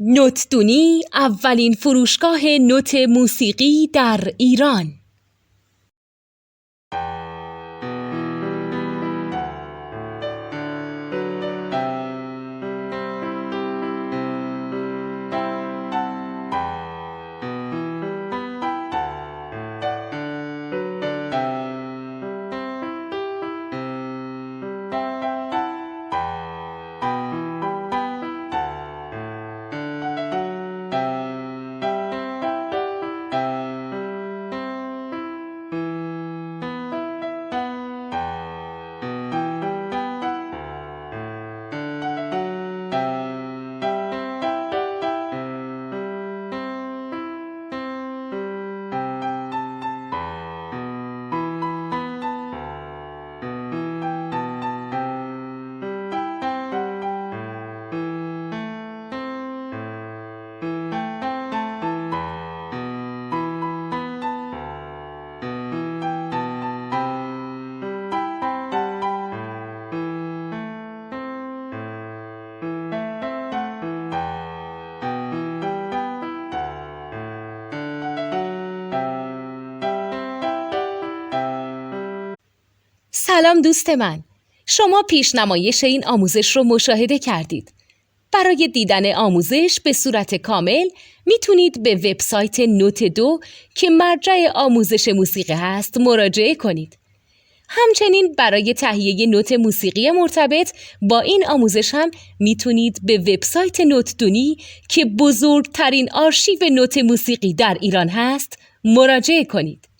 نوتدونی اولین فروشگاه نوت موسیقی در ایران. سلام دوست من، شما پیشنمایش این آموزش رو مشاهده کردید. برای دیدن آموزش به صورت کامل میتونید به وبسایت نوت 2 که مرجع آموزش موسیقی هست مراجعه کنید. همچنین برای تهیه نوت موسیقی مرتبط با این آموزش هم میتونید به وبسایت نوتدونی که بزرگترین آرشیو نوت موسیقی در ایران هست مراجعه کنید.